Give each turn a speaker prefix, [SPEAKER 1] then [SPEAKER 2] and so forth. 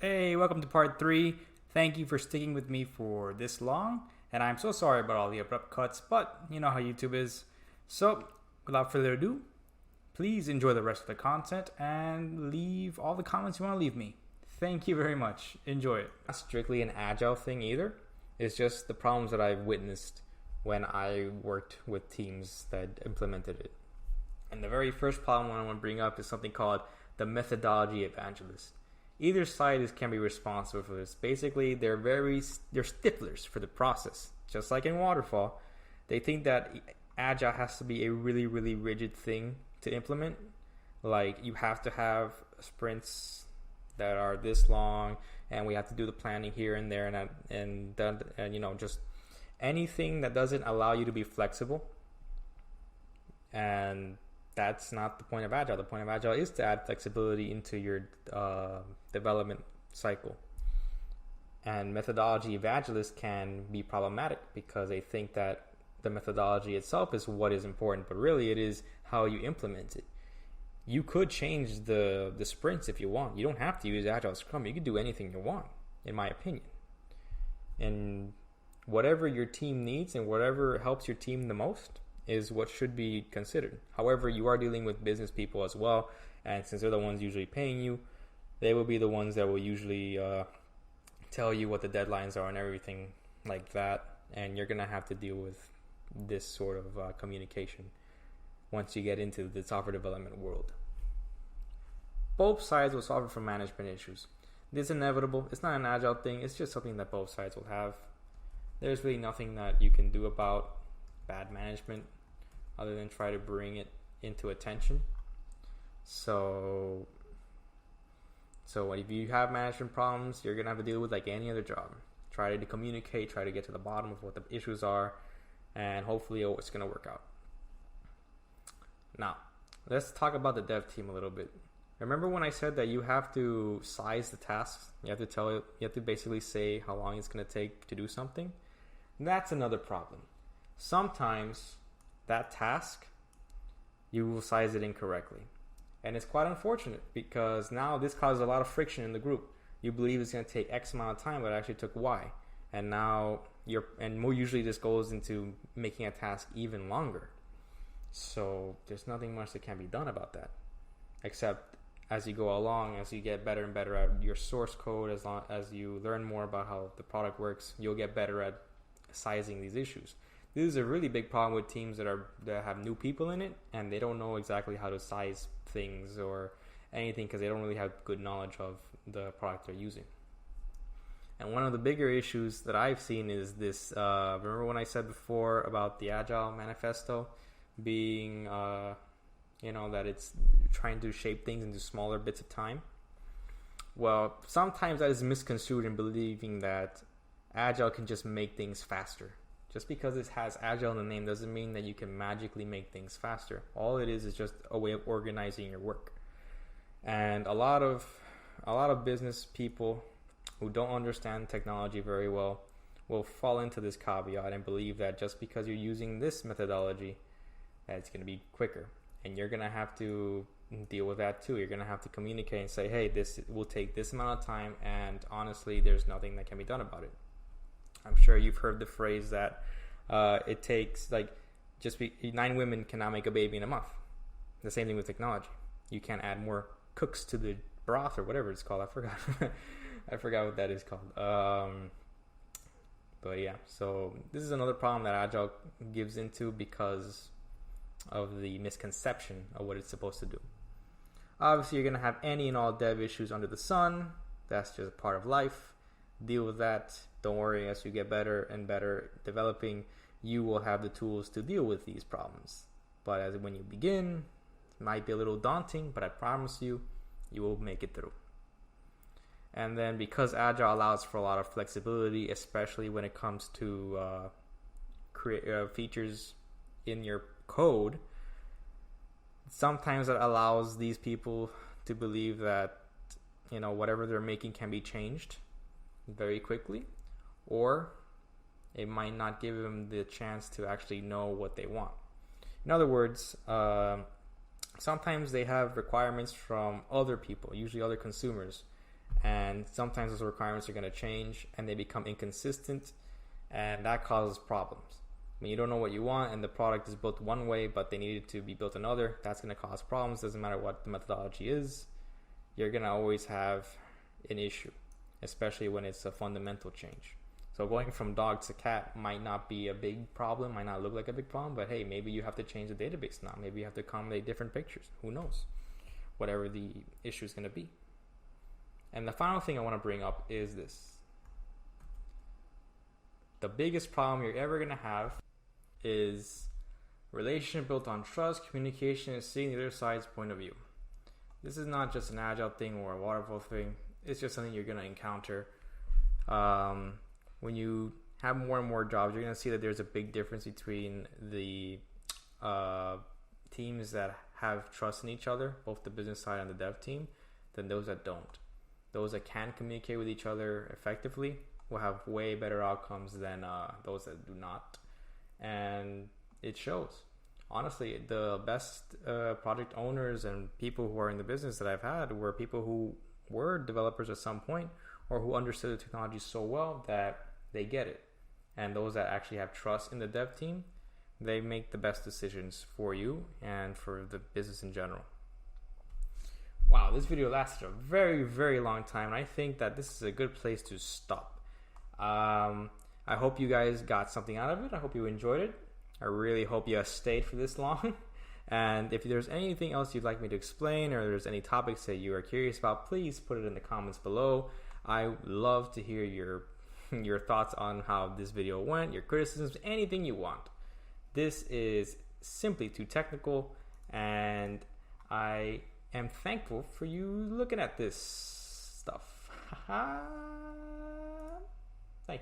[SPEAKER 1] Hey, welcome to part 3. Thank you for sticking with me for this long, and I'm so sorry about all the abrupt cuts, but you know how YouTube is. So, without further ado, please enjoy the rest of the content and leave all the comments you want to leave me. Thank you very much. Enjoy it.
[SPEAKER 2] Not strictly an agile thing either. It's just the problems that I've witnessed when I worked with teams that implemented it. And the very first problem I want to bring up is something called the methodology evangelist. Either side can be responsible for this. Basically, they're stiflers for the process. Just like in Waterfall, they think that Agile has to be a really, really rigid thing to implement. Like you have to have sprints that are this long, and we have to do the planning here and there, and just anything that doesn't allow you to be flexible. And that's not the point of Agile. The point of Agile is to add flexibility into your development cycle. And methodology evangelists can be problematic because they think that the methodology itself is what is important, but really it is how you implement it. You could change the sprints if you want. You don't have to use Agile Scrum. You can do anything you want, in my opinion. And whatever your team needs and whatever helps your team the most is what should be considered. However, you are dealing with business people as well, and since they're the ones usually paying you, they will be the ones that will usually tell you what the deadlines are and everything like that, and you're going to have to deal with this sort of communication once you get into the software development world. Both sides will suffer from management issues. This is inevitable. It's not an agile thing. It's just something that both sides will have. There's really nothing that you can do about bad management other than try to bring it into attention. So if you have management problems, you're going to have to deal with like any other job. Try to communicate, try to get to the bottom of what the issues are, and hopefully it's going to work out. Now, let's talk about the dev team a little bit. Remember when I said that you have to size the tasks? You have to basically say how long it's going to take to do something? That's another problem. Sometimes that task, you will size it incorrectly. And it's quite unfortunate because now this causes a lot of friction in the group. You believe it's going to take X amount of time, but it actually took Y. And now more usually this goes into making a task even longer. So there's nothing much that can be done about that. Except as you go along, as you get better and better at your source code, as you learn more about how the product works, you'll get better at sizing these issues. This is a really big problem with teams that have new people in it, and they don't know exactly how to size things or anything because they don't really have good knowledge of the product they're using. And one of the bigger issues that I've seen is this. Remember when I said before about the Agile Manifesto being, that it's trying to shape things into smaller bits of time? Well, sometimes that is misconstrued in believing that Agile can just make things faster. Just because it has Agile in the name doesn't mean that you can magically make things faster. All it is just a way of organizing your work. And a lot of business people who don't understand technology very well will fall into this caveat and believe that just because you're using this methodology, that it's going to be quicker. And you're going to have to deal with that too. You're going to have to communicate and say, hey, this will take this amount of time, and honestly, there's nothing that can be done about it. I'm sure you've heard the phrase that it takes 9 women cannot make a baby in a month. The same thing with technology. You can't add more cooks to the broth or whatever it's called. I forgot. I forgot what that is called. But yeah, so this is another problem that Agile gives into because of the misconception of what it's supposed to do. Obviously, you're going to have any and all dev issues under the sun. That's just a part of life. Deal with that. Don't worry, as you get better and better developing, you will have the tools to deal with these problems. But when you begin, it might be a little daunting, but I promise you, you will make it through. And then because Agile allows for a lot of flexibility, especially when it comes to create features in your code, sometimes it allows these people to believe that whatever they're making can be changed very quickly, or it might not give them the chance to actually know what they want. In other words, sometimes they have requirements from other people, usually other consumers, and sometimes those requirements are going to change and they become inconsistent, and that causes problems. When you don't know what you want and the product is built one way but they need it to be built another, that's going to cause problems. Doesn't matter what the methodology is, you're going to always have an issue, especially when it's a fundamental change. So going from dog to cat might not be a big problem, might not look like a big problem, but hey, maybe you have to change the database now. Maybe you have to accommodate different pictures. Who knows? Whatever the issue is going to be. And the final thing I want to bring up is this. The biggest problem you're ever going to have is relationship built on trust, communication, and seeing the other side's point of view. This is not just an Agile thing or a Waterfall thing. It's just something you're going to encounter. When you have more and more jobs, you're going to see that there's a big difference between the teams that have trust in each other, both the business side and the dev team, than those that don't. Those that can communicate with each other effectively will have way better outcomes than those that do not. And it shows. Honestly, the best project owners and people who are in the business that I've had were people who were developers at some point, or who understood the technology so well that they get it. And those that actually have trust in the dev team, they make the best decisions for you and for the business in general. Wow, this video lasted a very, very long time, and I think that this is a good place to stop. I hope you guys got something out of it. I hope you enjoyed it. I really hope you stayed for this long. And if there's anything else you'd like me to explain, or there's any topics that you are curious about, please put it in the comments below. I love to hear your thoughts on how this video went, your criticisms, anything you want. This is simply too technical, and I am thankful for you looking at this stuff.